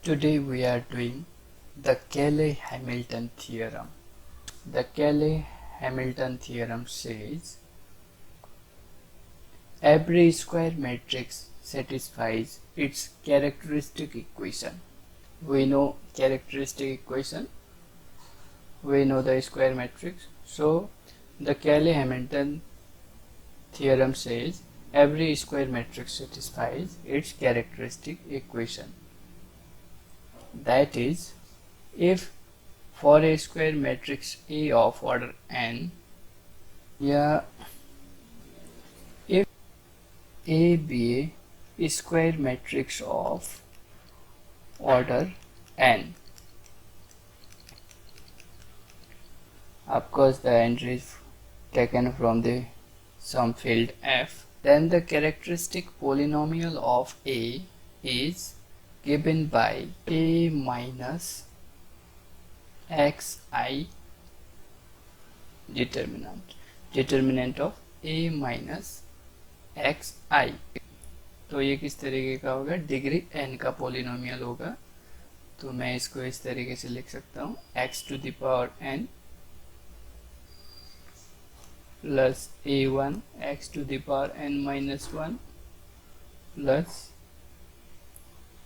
Today we are doing the Cayley-Hamilton theorem. The Cayley-Hamilton theorem says every square matrix satisfies its characteristic equation. We know characteristic equation. We know the square matrix. So the Cayley-Hamilton theorem says every square matrix satisfies its characteristic equation. That is, if for a square matrix A of order n, if A be a square matrix of order n, of course the entry is taken from the some field F, then the characteristic polynomial of A is given by A minus xi determinant of A minus xi. तो ये किस तरीके का होगा? Degree n का polynomial होगा. तो मैं इसको इस तरीके से लिख सकता हूँ x to the power n plus a1 x to the power n minus 1 plus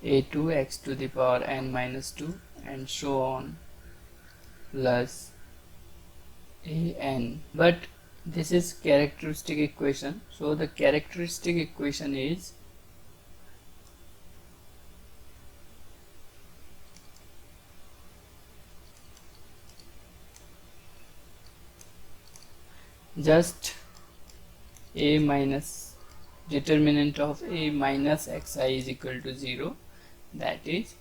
a2 x to the power n minus 2 and so on plus an. But this is characteristic equation, so the characteristic equation is just a minus determinant of a minus xi is equal to 0, that is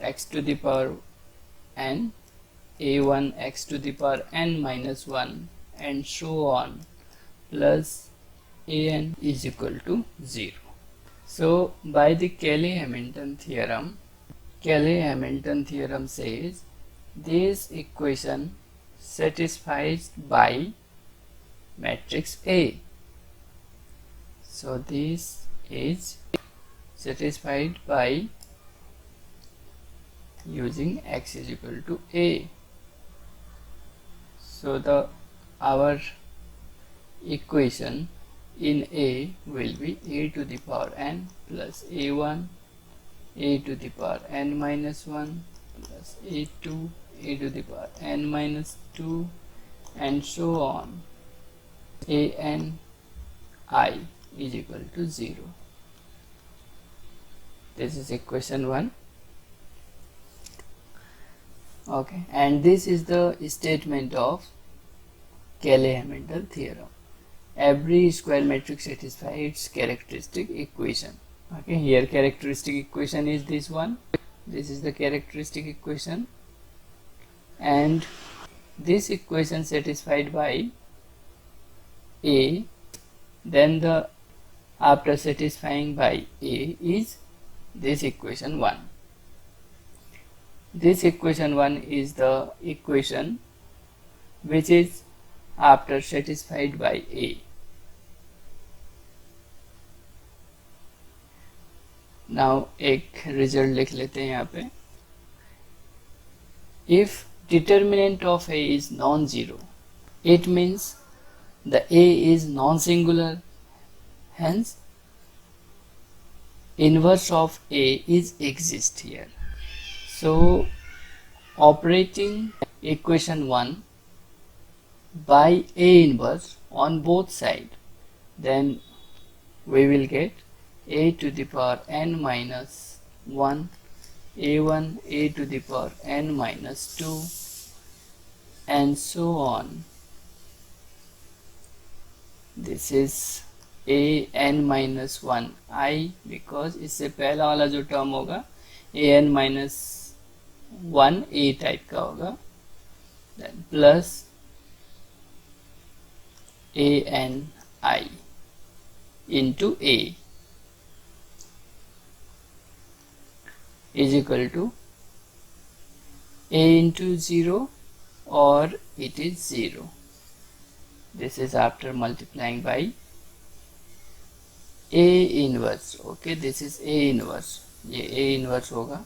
x to the power n, a1 x to the power n minus 1 and so on plus an is equal to 0. So by the Cayley-Hamilton theorem says this equation satisfied by matrix A. So this is satisfied by using x is equal to A. So our equation in A will be a to the power n plus a1 a to the power n minus 1 plus a2 a to the power n minus 2 and so on. An I is equal to 0. This is equation 1. Okay, and this is the statement of Cayley-Hamilton theorem. Every square matrix satisfies its characteristic equation. Okay, here characteristic equation is this one. This is the characteristic equation, and this equation satisfied by A, then after satisfying by A is this equation 1. This equation 1 is the equation which is after satisfied by A. Now एक result लिख लेते हैं यहाँ पे. If determinant of A is non-zero, it means the A is non-singular, hence inverse of A is exist here. So operating equation 1 by A inverse on both sides, then we will get a to the power n minus 1 a1 a to the power n minus 2 and so on. This is a n minus 1 I, because इससे पहला वाला जो term होगा a n minus 1 a type का होगा, then plus a n I into a is equal to a into 0 or it is 0. This is after multiplying by A inverse. Okay, this is A inverse. ये A inverse होगा.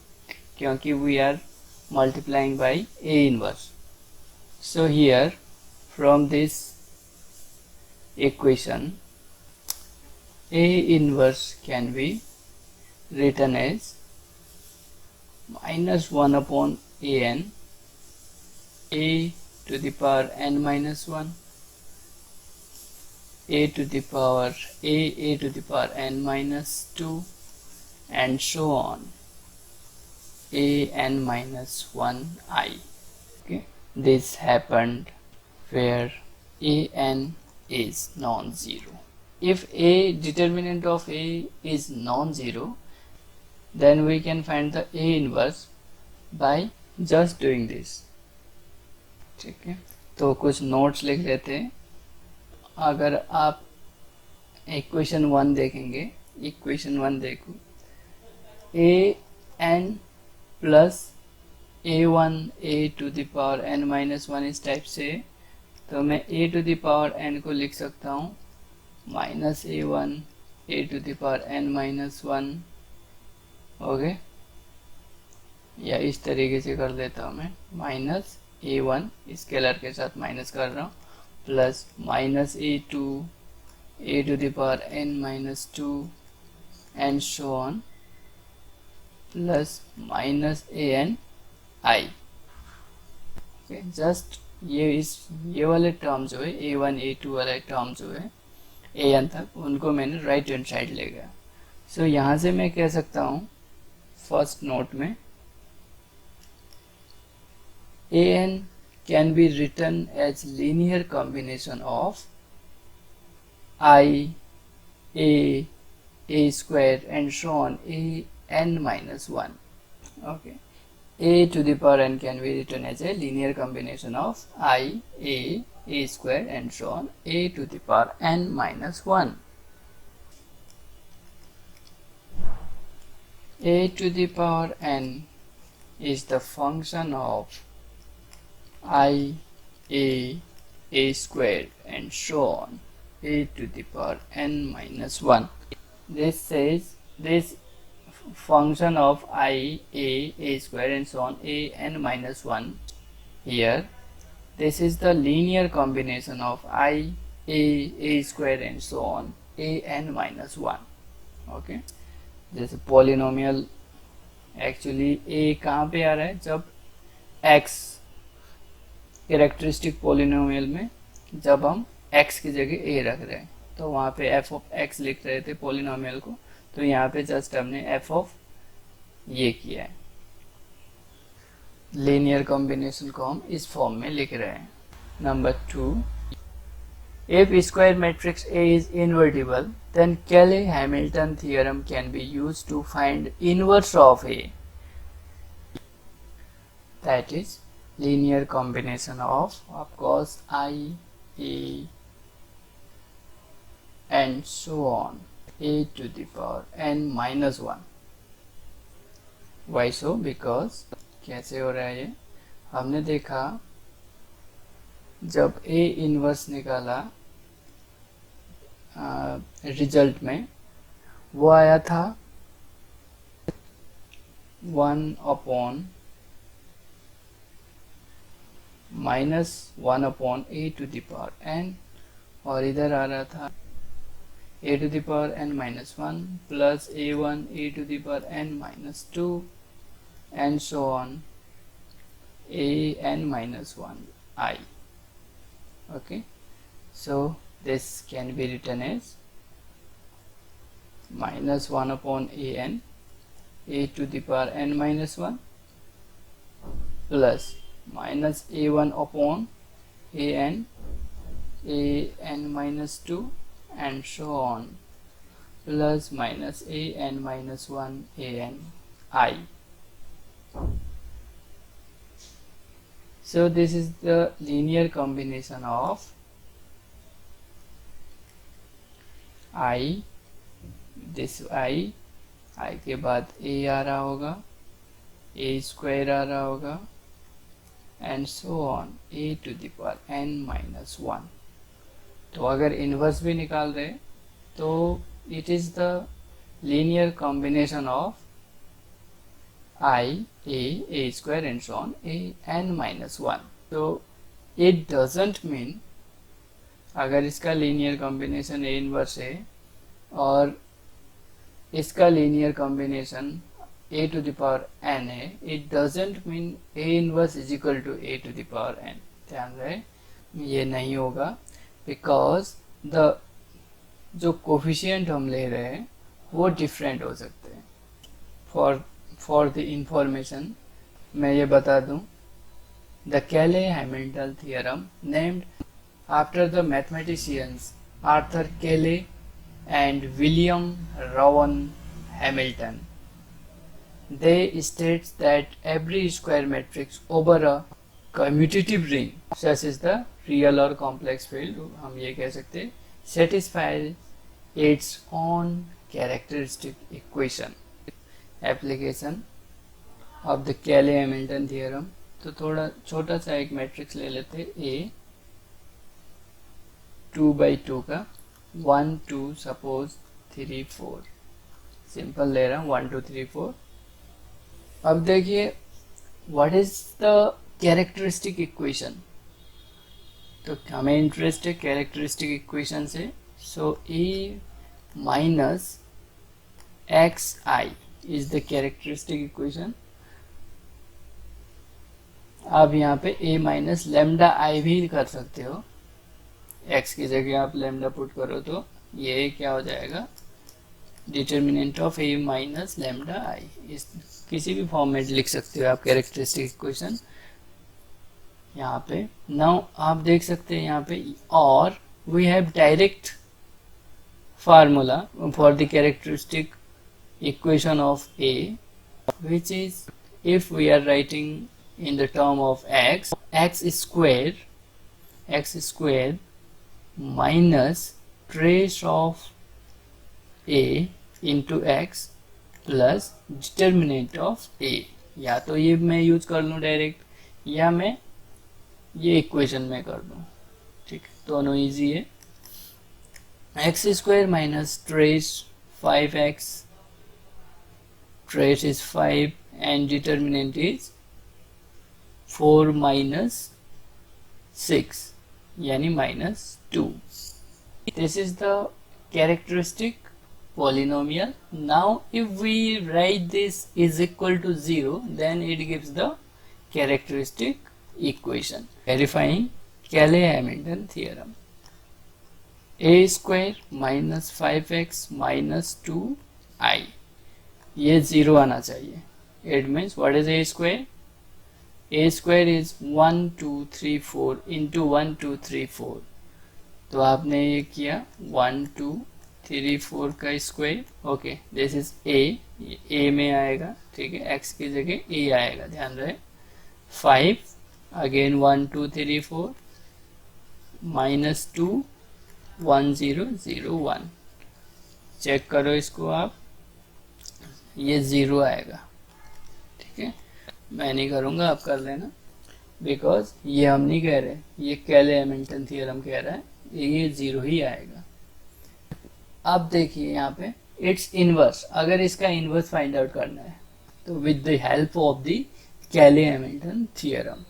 क्योंकि we are multiplying by A inverse. So here from this equation A inverse can be written as minus 1 upon an a to the power n minus 1 a to the power a to the power n minus 2 and so on a n minus 1 I. Okay, this happened where a n is non-zero. If a determinant of a is non-zero, then we can find the A inverse by just doing this. ठीक है, तो कुछ notes लिख लेते हैं. अगर आप equation 1 देखेंगे, इक्वेशन 1 देखो, a n plus a1 a to the power n minus 1 इस टाइप से, तो मैं a to the power n को लिख सकता हूँ minus a1 a to the power n minus 1. Okay, या इस तरीके से कर देता हूँ मैं, माइनस a1 स्केलर के साथ माइनस कर रहा हूँ plus minus a2 a to the power n minus 2 and so on plus minus an I. Okay, just ये वाले टर्म जो है a1 a2 वाले टर्म जो है an तक, उनको मैंने राइट हैंड साइड ले गया. सो यहाँ से मैं कह सकता हूँ फर्स्ट नोट में an can be written as linear combination of I, a square and so on a n minus 1. Okay, a to the power n can be written as a linear combination of I, a square and so on a to the power n minus 1. A to the power n is the function of I, a square and so on a to the power n minus 1. This says this function of I, a square and so on a n minus 1 here, this is the linear combination of I, a square and so on a n minus 1. Okay, जैसे polynomial actually a कहाँ पे आ रहा है, जब x characteristic polynomial में जब हम x की जगह a रख रहे हैं, तो वहाँ पे f ऑफ x लिख रहे थे पॉलिनोमियल को, तो यहाँ पे जस्ट हमने f ऑफ ये किया है. लीनियर कॉम्बिनेशन को हम इस फॉर्म में लिख रहे हैं. Number 2, if square matrix A is invertible, then Cayley-Hamilton theorem can be used to find inverse of A. That is linear combination of course I, A and so on a to the power n minus 1. Why so? Because कैसे हो रहा है ये, हमने देखा जब A inverse निकाला result में, वो आया था 1 upon minus 1 upon a to the power n, और इधर आ रहा था a to the power n minus 1 plus a1 a to the power n minus 2 and so on a n minus 1 I. Okay, so this can be written as minus 1 upon an a to the power n minus 1 plus minus a1 upon an a n minus 2 and so on plus minus a n minus 1 a n I. So this is the linear combination of I, this I के बाद a आ रहा होगा, a square आ रहा होगा and so on a to the power n minus 1. तो अगर inverse भी निकाल रहे तो it is the linear combination of I, a square and so on, n minus 1. तो it doesn't mean अगर इसका लीनियर कॉम्बिनेशन a इनवर्स है और इसका linear combination a to the power n है, it doesn't mean a inverse is equal to a to the power n. ध्यान रहे, ये नहीं होगा, बिकॉज द जो कोफिशिएंट हम ले रहे हैं वो डिफरेंट हो सकते हैं. फॉर द इंफॉर्मेशन मैं ये बता दूं, the Cayley Hamilton theorem named after the mathematicians Arthur Cayley and William Rowan Hamilton. They states that every square matrix over a commutative ring, such as the real or complex field, हम ये कह सकते हैं, satisfies its own characteristic equation. Application of the Cayley-Hamilton theorem. तो थोड़ा छोटा सा एक मैट्रिक्स ले लेते हैं, A 2/2 का 1 2 सपोज 3 4, सिंपल ले रहा हूँ 1 2 3 4. अब देखिए what is the characteristic equation, तो हमें इंटरेस्ट है कैरेक्टरिस्टिक इक्वेशन से. So A minus X I is the characteristic equation. आप यहाँ पे a माइनस लेमडा आई भी कर सकते हो, x की जगह आप लेमडा पुट करो तो ये क्या हो जाएगा, determinant of a minus lambda I. इस किसी भी फॉर्म में लिख सकते हो आप कैरेक्टरिस्टिक इक्वेशन यहाँ पे. नाउ आप देख सकते हैं यहाँ पे, और we have direct formula for the characteristic equation of a, which is if we are writing in the term of x square minus trace of a into x plus determinant of a. या तो ये मैं use कर लूँ direct, या मैं ये equation में कर दूँ, ठीक, दोनों इजी है. X square minus trace 5x, trace is 5 and determinant is 4 minus 6 यानी -2. This is the characteristic polynomial. Now if we write this is equal to 0, then it gives the characteristic equation. Verifying Cayley-Hamilton theorem. A square minus 5x minus 2i, ये 0 आना चाहिए. It means what is a square? A square is 1 2 3 4 into 1 2 3 4. तो आपने ये किया 1 2 3 4 का square. Okay, this is a में आएगा, ठीक है, x की जगह a आएगा, ध्यान रहे. 5 अगेन 1 2 3 4 -2 1 0 0 1. चेक करो इसको आप, ये 0 आएगा, ठीक है. मैं नहीं करूँगा, आप कर लेना, बिकॉज ये हम नहीं कह रहे, ये कैले-हैमिल्टन थियरम कह रहा है, ये 0 ही आएगा. अब देखिए यहाँ पे इट्स इनवर्स, अगर इसका इनवर्स फाइंड आउट करना है तो with the help of the Cayley Hamilton theorem,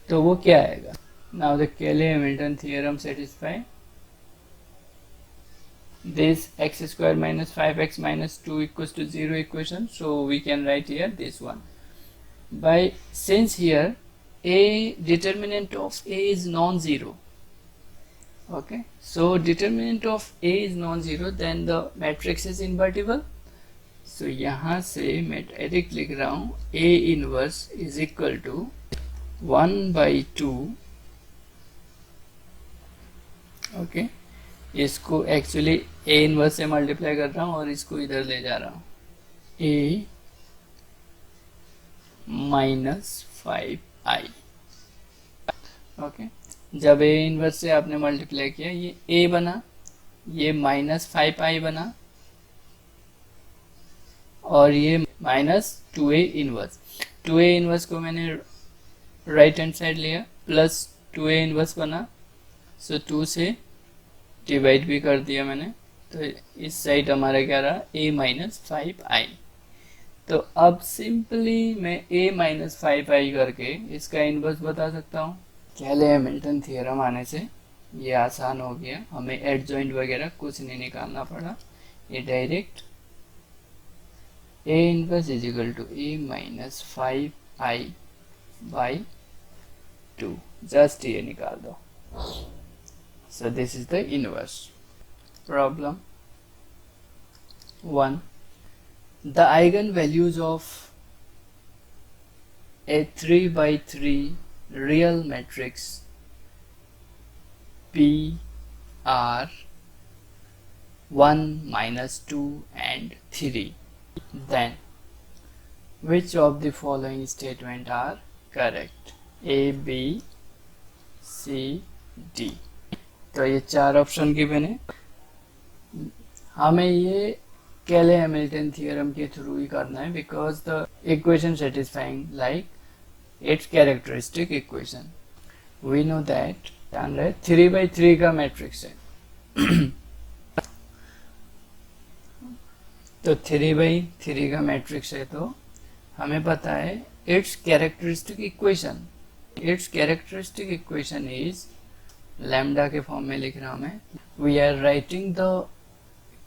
तो वो क्या आएगा. Now the Cayley Hamilton theorem satisfy this x square minus 5x minus 2 equals to 0 equation. So we can write here this one. By since here a determinant of a is non-zero, okay, so determinant of a is non-zero, then the matrix is invertible. So यहाँ से मैं direct लिख रहा हूँ a inverse is equal to 1/2. okay, इसको actually a inverse से multiply कर रहा हूँ और इसको इधर ले जा रहा हूँ, a माइनस 5i. ओके, जब a इनवर्स से आपने मल्टीप्लाई किया, ये a बना, ये -5i बना, और ये -2a इनवर्स. 2a इनवर्स को मैंने राइट हैंड साइड लिया, प्लस 2a इनवर्स बना, सो 2 से डिवाइड भी कर दिया मैंने, तो इस साइड हमारा क्या रहा, a -5i. तो अब सिंपली मैं a माइनस 5i करके इसका इनवर्स बता सकता हूँ। केले हैमिल्टन थ्योरम आने से ये आसान हो गया, हमें एडजॉइंट वगैरह कुछ नहीं निकालना पड़ा, ये direct a inverse is equal to a minus 5i by 2, just ये निकाल दो। So this is the inverse. Problem 1. The eigenvalues of a 3 by 3 real matrix P are 1, minus 2 and 3. Then which of the following statement are correct? A, B, C, D. तो ये चार option given है, हमें ये Cayley Hamilton theorem के through ही करना है, because the equation satisfying like its characteristic equation. We know that 3/3 का मैट्रिक्स है तो 3/3 का मैट्रिक्स है, तो हमें पता है its characteristic equation. Its characteristic equation is, lambda के फॉर्म में लिख रहा हूं मैं, we are writing the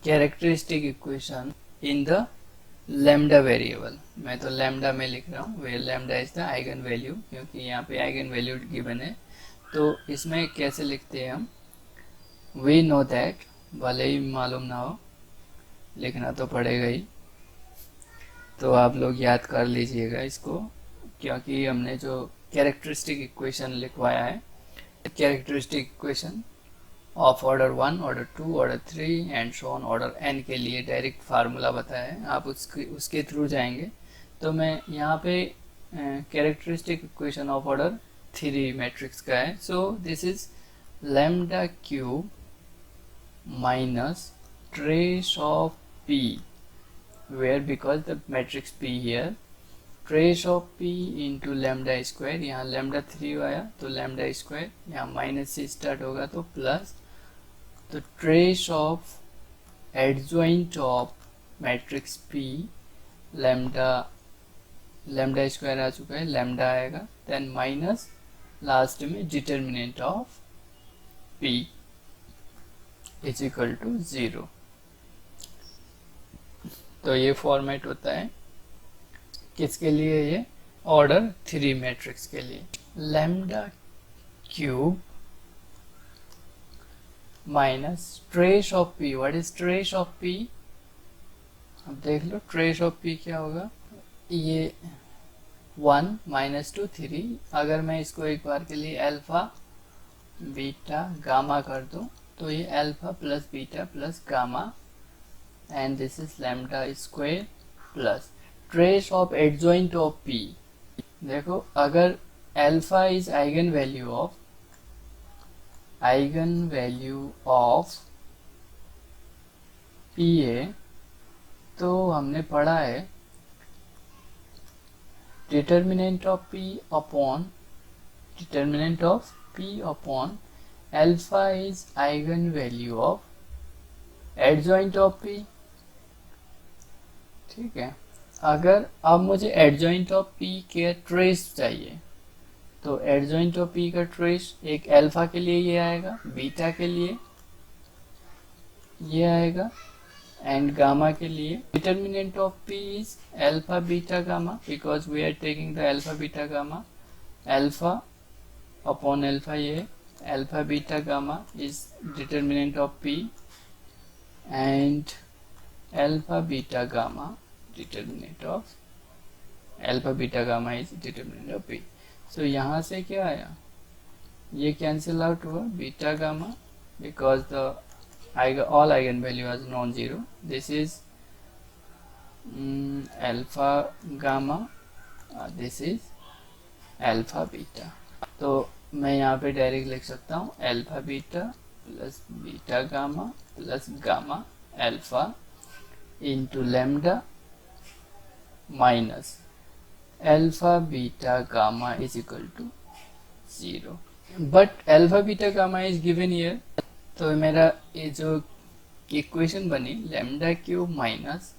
characteristic equation in the lambda variable. मैं तो लैम्डा में लिख रहा हूँ, where lambda is the eigenvalue, क्योंकि यहाँ पे आइगन वैल्यू गिवन है। तो इसमें कैसे लिखते हैं हम, वी नो दैट, भले ही मालूम ना हो लिखना तो पड़ेगा ही, तो आप लोग याद कर लीजिएगा इसको, क्योंकि हमने जो कैरेक्टरिस्टिक इक्वेशन लिखवाया है, characteristic equation of order 1, order 2, order 3 and so on order n के लिए डायरेक्ट फार्मूला बताया है, आप उसके थ्रू जाएंगे। तो मैं यहाँ पे characteristic equation of order 3 matrix का है। So this is lambda cube minus trace of p, where because the matrix p here, trace of p into lambda square, यहाँ लैम्डा 3 आया तो लैम्डा स्क्वायर, यहाँ माइनस से स्टार्ट होगा तो plus, तो trace of adjoint of matrix p, lambda square आ चुका है, लैम्डा आएगा, देन माइनस लास्ट में determinant of p is equal to 0। तो ये फॉर्मेट होता है किसके लिए, ये ऑर्डर 3 मैट्रिक्स के लिए। Lambda cube minus trace of p, what is trace of p, अब देख लो ट्रेस ऑफ p क्या होगा, ये 1 माइनस 2 3, अगर मैं इसको एक बार के लिए अल्फा बीटा गामा कर दूं तो ये alpha plus beta plus gamma, and this is lambda square plus trace of adjoint of p। देखो अगर alpha is eigen value of p है, तो हमने पढ़ा है determinant of p upon alpha is eigen value of adjoint of p। ठीक है, अगर अब मुझे एडजॉइंट ऑफ p के ट्रेस चाहिए, तो एडजॉइंट ऑफ p का ट्रेस एक अल्फा के लिए ये आएगा, बीटा के लिए ये आएगा, एंड गामा के लिए determinant of p is alpha beta gamma, because we are taking the alpha beta gamma, alpha upon alpha, ये alpha beta gamma is determinant of p and alpha beta gamma determinant of alpha beta gamma is determinant of p। so यहाँ से क्या आया, ये cancel out हुआ, beta gamma because the all eigen value is non-zero, this is alpha gamma, this is alpha beta। तो मैं यहाँ पे डायरेक्ट लिख सकता हूँ alpha beta plus beta gamma plus gamma alpha into lambda minus alpha beta gamma is equal to 0। But alpha beta gamma is given here, तो मेरा ये जो इक्वेशन बनी lambda cube minus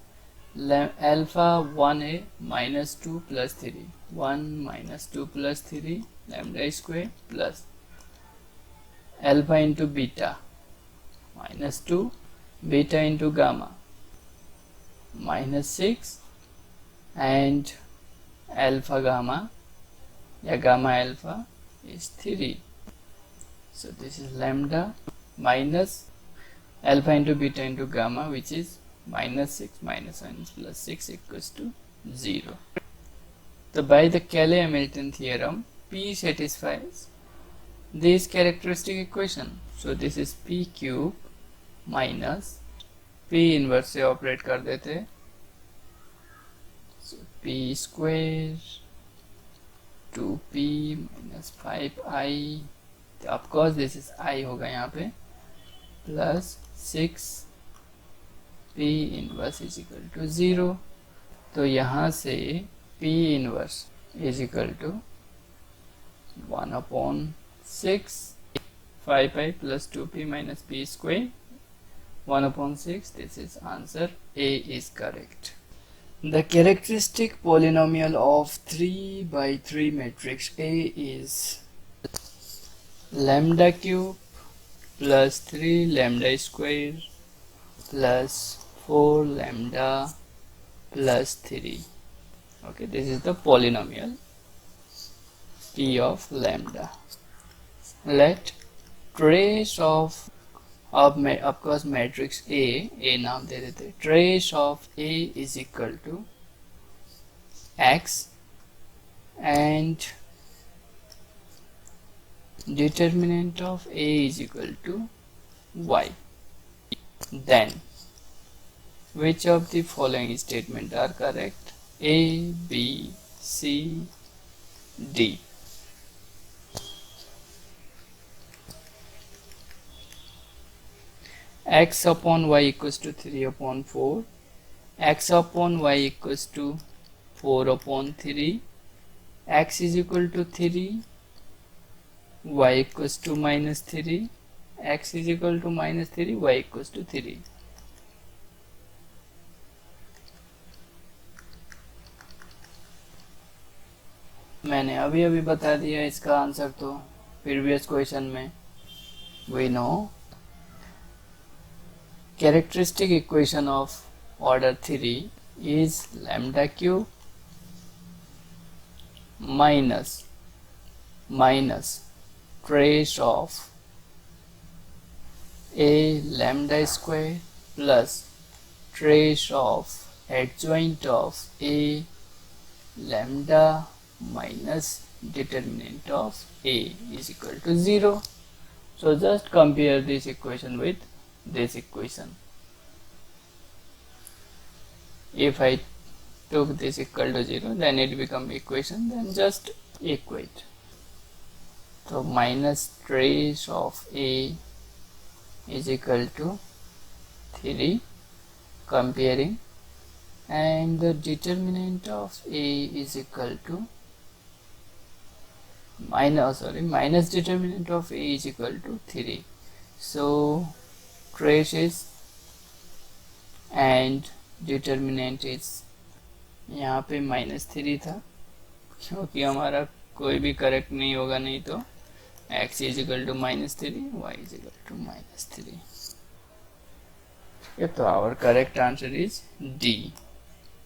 alpha 1a minus 2 plus 3, 1 minus 2 plus 3 lambda square plus alpha into beta minus 2 beta into gamma minus 6 and alpha gamma या gamma alpha is 3. So this is lambda minus alpha into beta into gamma, which is minus 6 minus 1 plus 6 equals to 0. So by the Cayley-Hamilton theorem, P satisfies this characteristic equation. So this is P cube minus P inverse से operate कर देते, so P square 2P minus 5I, of course this is I होगा यहाँ पे, plus 6P inverse is equal to 0. तो यहाँ से P inverse is equal to 1 upon 6 5I plus 2P minus P square 1 upon 6. This is answer. A is correct. The characteristic polynomial of 3 by 3 matrix A is lambda cube plus 3 lambda square plus 4 lambda plus 3. Okay, this is the polynomial P of lambda. Let trace of course matrix A नाम दे देते, trace of A is equal to X and determinant of A is equal to Y. Then which of the following statements are correct? A, B, C, D. X upon y equals to 3 upon 4, x upon y equals to 4 upon 3, x is equal to 3, y equals to minus 3, x is equal to minus 3, y equals to 3. मैंने अभी अभी बता दिया इसका answer, तो previous question में we know characteristic equation of order 3 is lambda cube minus trace of A lambda square plus trace of adjoint of A lambda minus determinant of A is equal to 0. So just compare this equation with this equation. If I took this equal to 0, then it become equation, then just equate. So minus trace of A is equal to 3, comparing, and the determinant of A is equal to minus determinant of A is equal to 3. So trace is and determinant is, यहाँ पे -3 था क्योंकि हमारा कोई भी correct नहीं होगा, नहीं तो x is equal to -3, y is equal to -3. तो our correct answer is D.